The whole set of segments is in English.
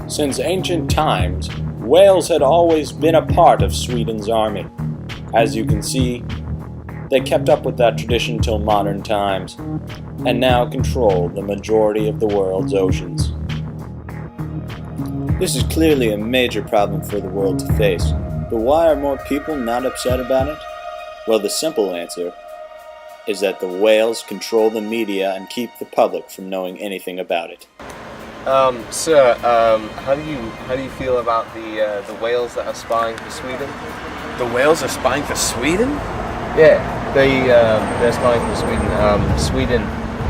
Since ancient times, whales had always been a part of Sweden's army. As you can see, they kept up with that tradition till modern times, and now control the majority of the world's oceans. This is clearly a major problem for the world to face, but why are more people not upset about it? Well, the simple answer is that the whales control the media and keep the public from knowing anything about it. Sir, how do you feel about the whales that are spying for Sweden? The whales are spying for Sweden? Yeah, they're spying for Sweden. Sweden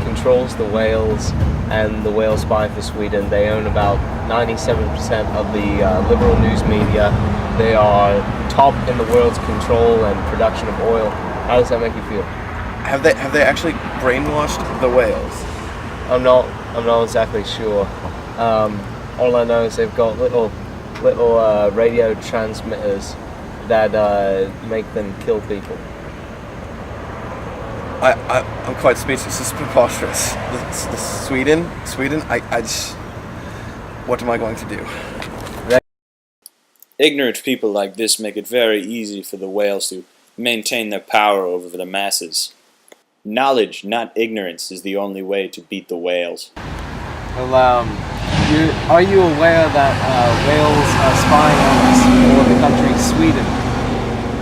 controls the whales, and the whales spy for Sweden. They own about 97% of the liberal news media. They are top in the world's control and production of oil. How does that make you feel? Have they actually brainwashed the whales? I'm not exactly sure. All I know is they've got little radio transmitters that make them kill people. I'm quite speechless. This is preposterous. Sweden. I just. What am I going to do? Ignorant people like this make it very easy for the whales to maintain their power over the masses. Knowledge, not ignorance, is the only way to beat the whales. Well, are you aware that whales are spying on us for the country Sweden?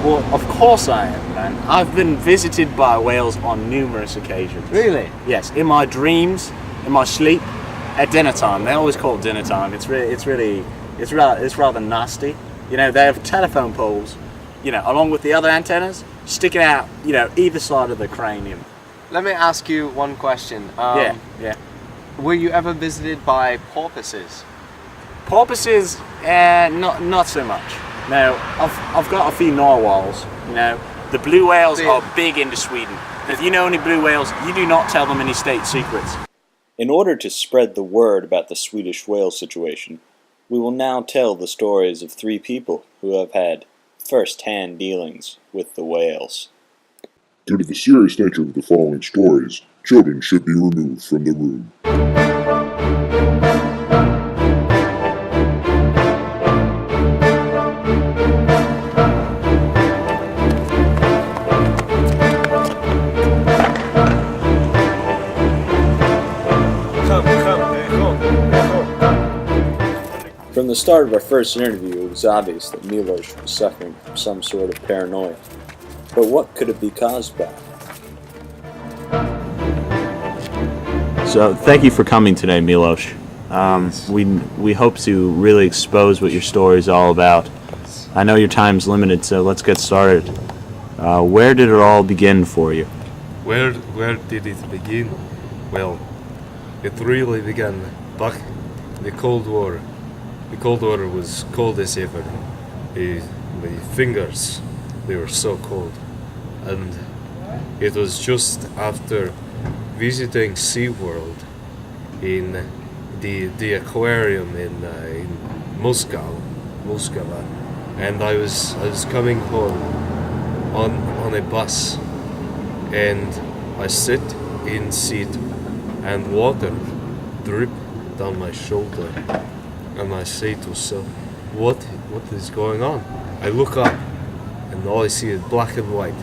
Well, of course I am, man. I've been visited by whales on numerous occasions. Really? Yes, in my dreams, in my sleep, at dinner time. They always call it dinner time. It's rather nasty. You know, they have telephone poles, you know, along with the other antennas, sticking out, you know, either side of the cranium. Let me ask you one question. Yeah. Were you ever visited by porpoises? Porpoises, not so much. No, I've got a few narwhals. You know, the blue whales are big into Sweden. If you know any blue whales, you do not tell them any state secrets. In order to spread the word about the Swedish whale situation, we will now tell the stories of 3 people who have had first-hand dealings with the whales. Due to the serious nature of the following stories, children should be removed from the room. From the start of our first interview, it was obvious that Milos was suffering from some sort of paranoia. But what could it be caused by? So thank you for coming today, Milos. We hope to really expose what your story is all about. I know your time's limited, so let's get started. Where did it all begin for you? Where did it begin? Well, it really began back in the Cold War. The Cold War was cold as ever. My fingers, they were so cold. And it was just after visiting SeaWorld in the aquarium in Moscow, and I was coming home on a bus, and I sit in seat, and water drip down my shoulder, and I say to myself, what is going on? I look up, and all I see is black and white,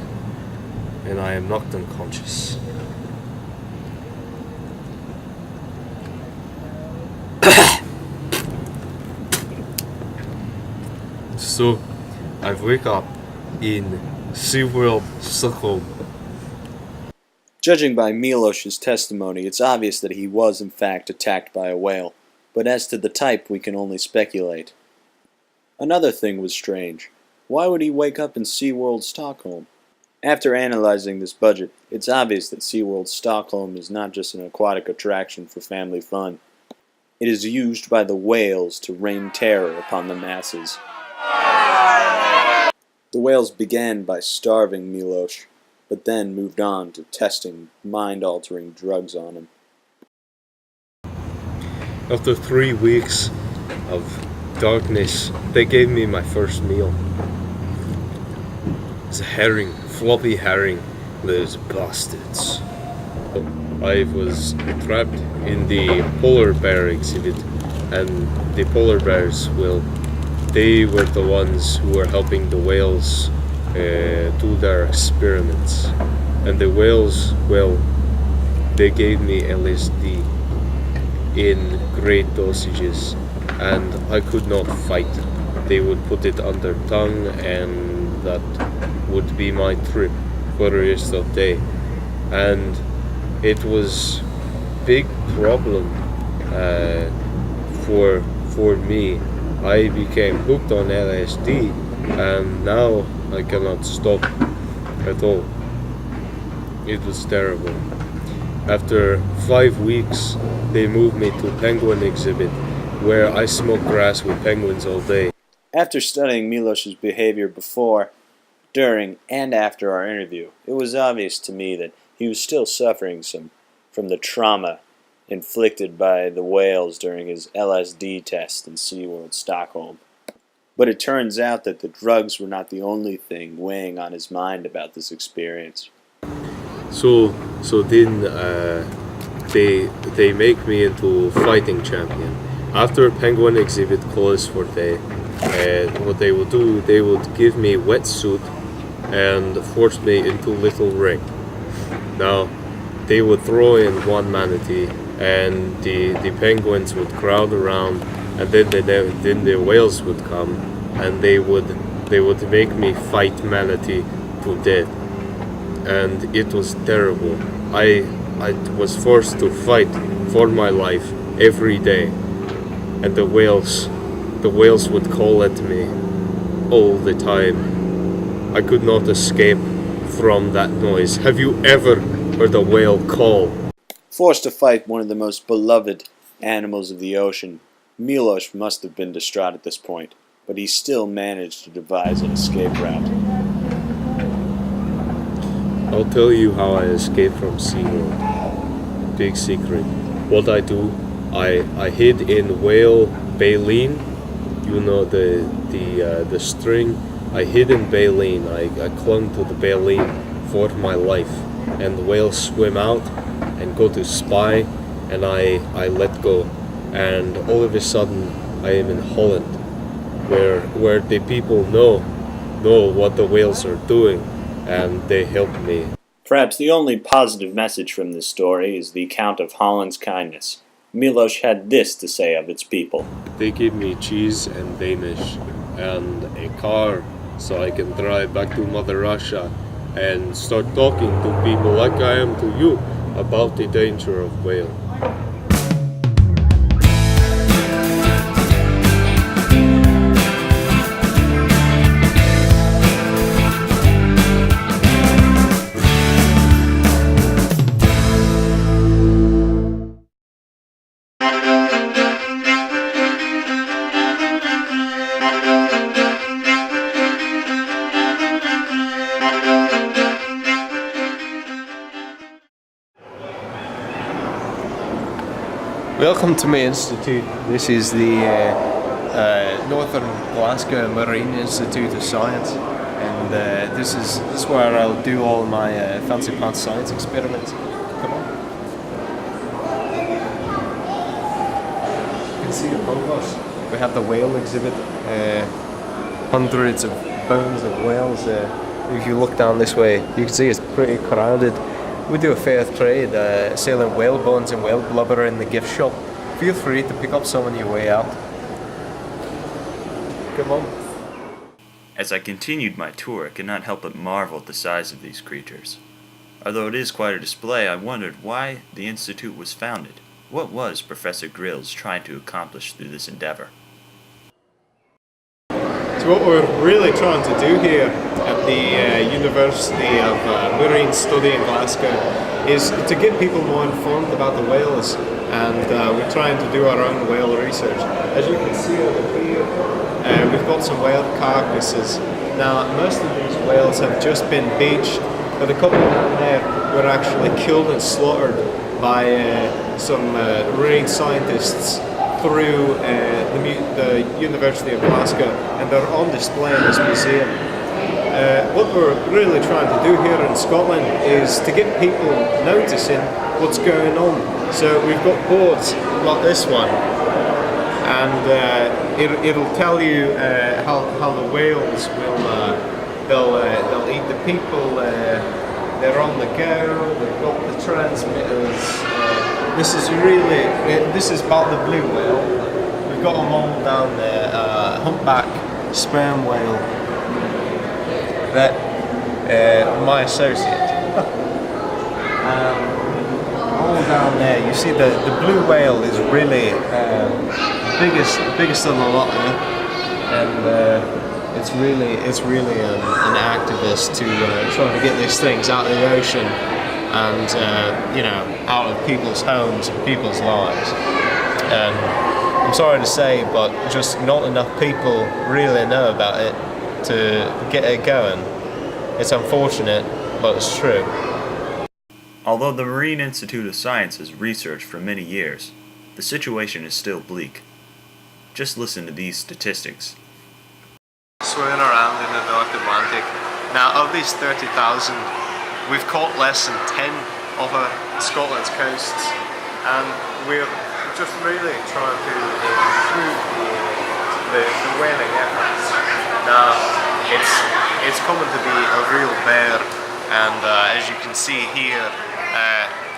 and I am knocked unconscious. So I wake up in SeaWorld, Stockholm. Judging by Milos's testimony, it's obvious that he was in fact attacked by a whale, but as to the type, we can only speculate. Another thing was strange. Why would he wake up in SeaWorld Stockholm? After analyzing this budget, it's obvious that SeaWorld Stockholm is not just an aquatic attraction for family fun. It is used by the whales to rain terror upon the masses. The whales began by starving Milos, but then moved on to testing mind-altering drugs on him. After 3 weeks of darkness, they gave me my first meal. It's a herring, floppy herring, those bastards. I was trapped in the polar bear exhibit and the polar bears, well, they were the ones who were helping the whales do their experiments. And the whales, well, they gave me LSD in great dosages, and I could not fight. They would put it on their tongue, and that would be my trip for the rest of the day. And it was big problem for me. I became hooked on LSD, and now I cannot stop at all. It was terrible. After 5 weeks, they moved me to penguin exhibit, where I smoked grass with penguins all day. After studying Miloš's behavior before, during, and after our interview, it was obvious to me that he was still suffering from the trauma inflicted by the whales during his LSD test in SeaWorld Stockholm. But it turns out that the drugs were not the only thing weighing on his mind about this experience. So then they make me into fighting champion. After penguin exhibit closed for day, what they would do, they would give me wetsuit and force me into little ring. Now, they would throw in one manatee, and the penguins would crowd around, and then the whales would come, and they would make me fight manatee to death, and it was terrible. I was forced to fight for my life every day, and the whales would call at me all the time. I could not escape from that noise. Have you ever heard a whale call? Forced to fight one of the most beloved animals of the ocean, Miloš must have been distraught at this point, but he still managed to devise an escape route. I'll tell you how I escaped from SeaWorld. Big secret. What I do, I hid in whale baleen. You know the string. I hid in baleen. I clung to the baleen for my life. And the whales swim out and go to spy, and I let go. And all of a sudden, I am in Holland, where the people know what the whales are doing, and they help me. Perhaps the only positive message from this story is the account of Holland's kindness. Miloš had this to say of its people. They give me cheese and Danish and a car so I can drive back to Mother Russia and start talking to people like I am to you about the danger of whale. Welcome to my institute. This is the Northern Glasgow Marine Institute of Science, and this is where I'll do all my fancy pants science experiments. Come on. You can see above us we have the whale exhibit. Hundreds of bones of whales. If you look down this way, you can see it's pretty crowded. We do a fair trade, selling whale bones and whale blubber in the gift shop. Feel free to pick up some on your way out. Come on. As I continued my tour, I could not help but marvel at the size of these creatures. Although it is quite a display, I wondered why the Institute was founded. What was Professor Grills trying to accomplish through this endeavor? So what we're really trying to do here at the University of Marine Study in Glasgow is to get people more informed about the whales, and we're trying to do our own whale research. As you can see over here, we've got some whale carcasses. Now, most of these whales have just been beached, but a couple down there were actually killed and slaughtered by some marine scientists through the University of Glasgow, and they're on display in this museum. What we're really trying to do here in Scotland is to get people noticing what's going on. So we've got boards like this one, and it'll tell you how the whales will they'll eat the people. They're on the go. They've got the transmitters. This is about the blue whale. We've got them all down there. Humpback sperm whale. That my associate. All down there. You see the blue whale is really biggest of the lot, and it's really an activist to try to get these things out of the ocean and out of people's homes and people's lives. And I'm sorry to say, but just not enough people really know about it to get it going. It's unfortunate, but it's true. Although the Marine Institute of Science has researched for many years, the situation is still bleak. Just listen to these statistics. Swimming around in the North Atlantic. Now, of these 30,000, we've caught less than 10 over Scotland's coasts, and we're just really trying to improve the whaling efforts. Now, it's coming to be a real bear, and as you can see here,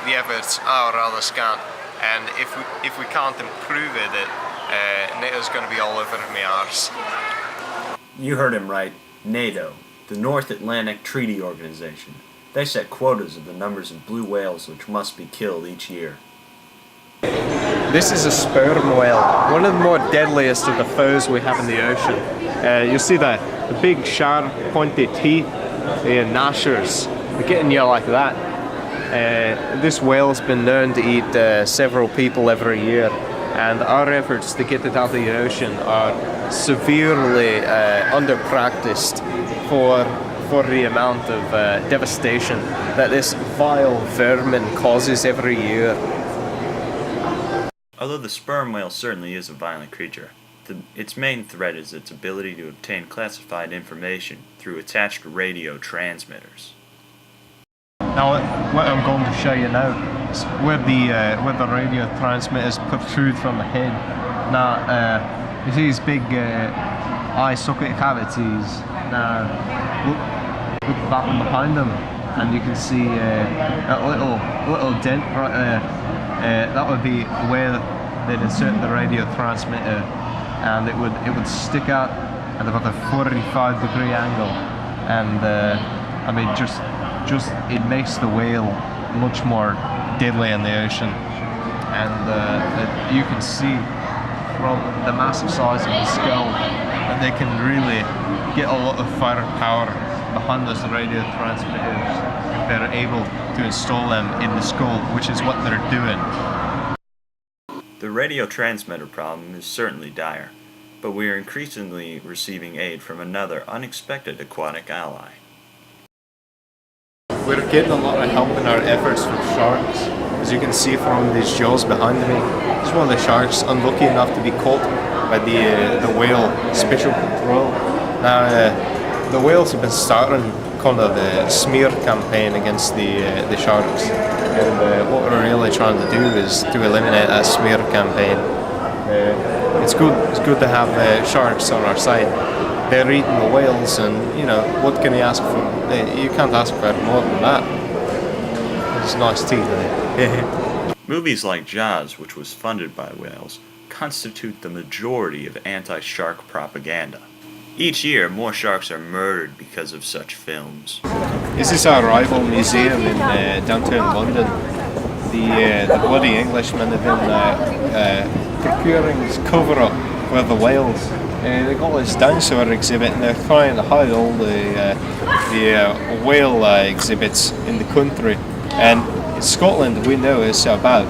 the efforts are rather scant, and if we can't improve it, NATO's going to be all over me arse. You heard him right. NATO, the North Atlantic Treaty Organization. They set quotas of the numbers of blue whales which must be killed each year. This is a sperm whale, one of the more deadliest of the foes we have in the ocean. You see the big sharp pointy teeth, the gnashers, they're getting you like that. This whale's been known to eat several people every year, and our efforts to get it out of the ocean are severely under-practiced for the amount of devastation that this vile vermin causes every year. Although the sperm whale certainly is a violent creature, its main threat is its ability to obtain classified information through attached radio transmitters. Now, what I'm going to show you now is where the radio transmitters protrude from the head. Now, you see these big eye socket cavities. Now, look back behind them, and you can see a little dent right there. That would be where they'd insert the radio transmitter, and it would stick out at about a 45-degree angle, and I mean just it makes the whale much more deadly in the ocean, and you can see from the massive size of the skull that they can really get a lot of firepower behind those radio transmitters if they're able to install them in the skull, which is what they're doing. The radio transmitter problem is certainly dire, but we are increasingly receiving aid from another unexpected aquatic ally. We're getting a lot of help in our efforts from sharks. As you can see from these jaws behind me, this is one of the sharks unlucky enough to be caught by the whale special patrol. Now, the whales have been starting kind of the smear campaign against the sharks, and what we're really trying to do is to eliminate that smear campaign. It's good to have sharks on our side. They're eating the whales, and what can you ask for? You can't ask for more than that. It's nice teeth. Movies like Jaws, which was funded by whales, constitute the majority of anti-shark propaganda. Each year, more sharks are murdered because of such films. This is our rival museum in downtown London. The bloody Englishmen have been procuring this cover-up for the whales. They've got this dinosaur exhibit, and they're trying to hide all the whale exhibits in the country. And in Scotland, we know it's so bad,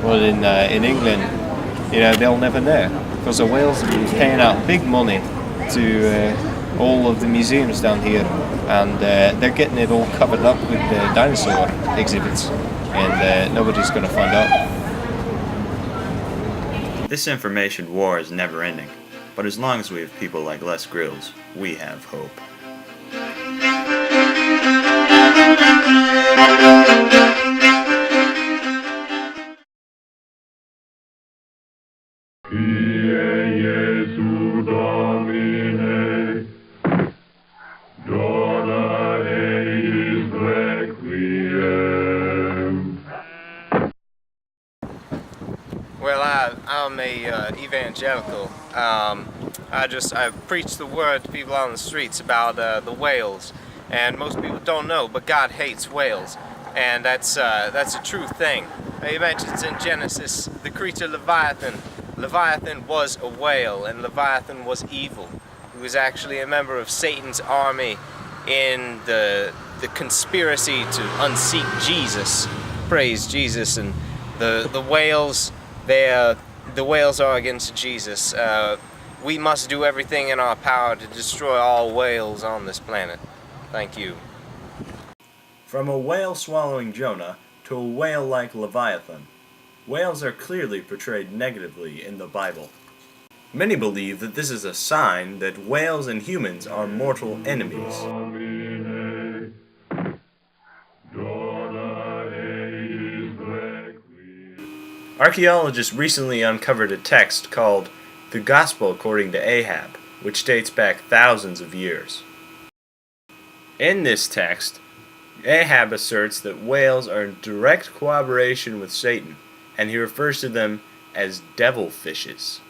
but in England, they'll never know, because the whales have been paying out big money to all of the museums down here, and they're getting it all covered up with the dinosaur exhibits, and nobody's going to find out. This information war is never ending, but as long as we have people like Les Grills, we have hope. Yeah. I'm a evangelical. I preach the word to people on the streets about the whales, and most people don't know, but God hates whales, and that's a true thing. He mentions in Genesis the creature Leviathan. Leviathan was a whale, and Leviathan was evil. He was actually a member of Satan's army in the conspiracy to unseat Jesus. Praise Jesus. And the whales, the whales are against Jesus. We must do everything in our power to destroy all whales on this planet. Thank you. From a whale swallowing Jonah to a whale like Leviathan, whales are clearly portrayed negatively in the Bible. Many believe that this is a sign that whales and humans are mortal enemies. Archaeologists recently uncovered a text called The Gospel According to Ahab, which dates back thousands of years. In this text, Ahab asserts that whales are in direct cooperation with Satan, and he refers to them as devil fishes.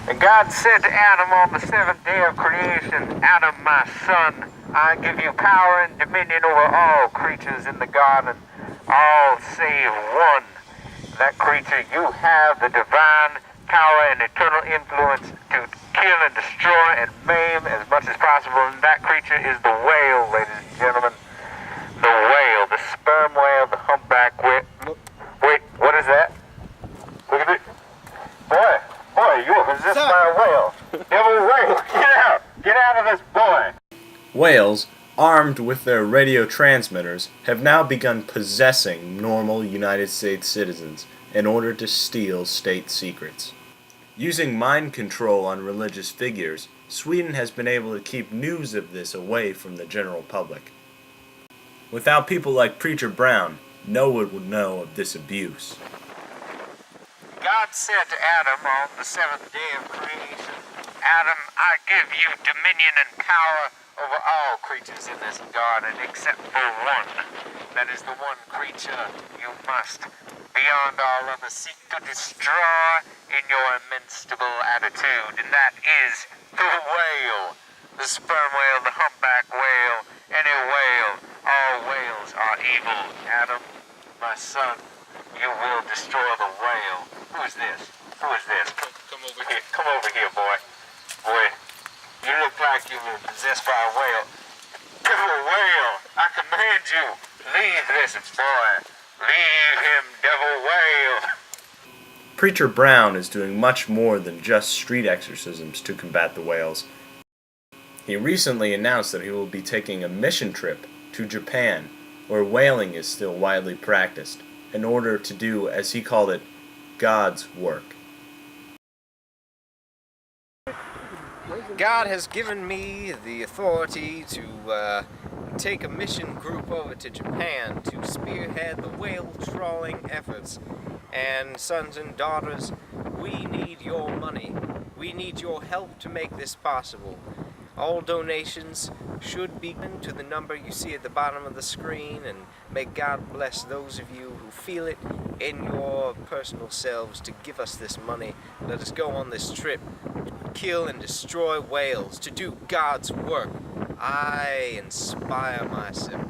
And God said to Adam on the seventh day of creation, Adam, my son, I give you power and dominion over all creatures in the garden, all save one. That creature, you have the divine power and eternal influence to kill and destroy and maim as much as possible. And that creature is the whale, ladies and gentlemen. The whale, the sperm whale, the humpback whale. Wait, what is that? Look at it. Boy, you are possessed by a whale. Devil whale, get out! Get out of this, boy! Whales, armed with their radio transmitters, have now begun possessing normal United States citizens in order to steal state secrets. Using mind control on religious figures, Sweden has been able to keep news of this away from the general public. Without people like Preacher Brown, no one would know of this abuse. God said to Adam on the seventh day of creation, Adam, I give you dominion and power over all creatures in this garden except for one. That is the one creature you must, beyond all others, seek to destroy in your invincible attitude, and that is the whale. The sperm whale, the humpback whale, any whale. All whales are evil. Adam, my son, you will destroy the whale. Who is this? Who is this? Come over here. Come over here, boy. Boy, you look like you've been possessed by a whale. Devil whale, I command you, leave this boy. Leave him, devil whale. Preacher Brown is doing much more than just street exorcisms to combat the whales. He recently announced that he will be taking a mission trip to Japan, where whaling is still widely practiced, in order to do, as he called it, God's work. God has given me the authority to take a mission group over to Japan to spearhead the whale trawling efforts. And sons and daughters, we need your money. We need your help to make this possible. All donations should be given to the number you see at the bottom of the screen, and may God bless those of you who feel it in your personal selves to give us this money. Let us go on this trip, kill and destroy whales, to do God's work. I inspire myself.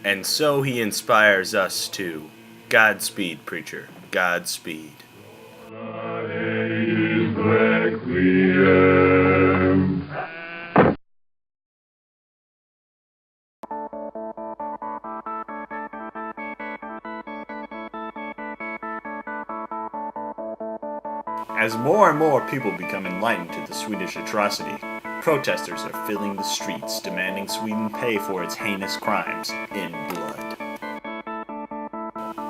And so he inspires us too. Godspeed, preacher. Godspeed. As more and more people become enlightened to the Swedish atrocity, protesters are filling the streets demanding Sweden pay for its heinous crimes in blood.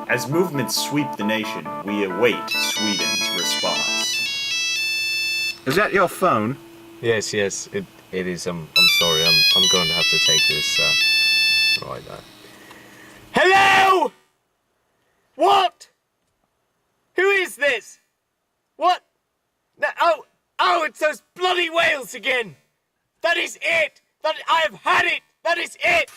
As movements sweep the nation, we await Sweden's response. Is that your phone? Yes, it is. I'm sorry. I'm going to have to take this right now. Hello? What? Who is this? What? No, oh, it's those bloody whales again. That is it. I have had it. That is it.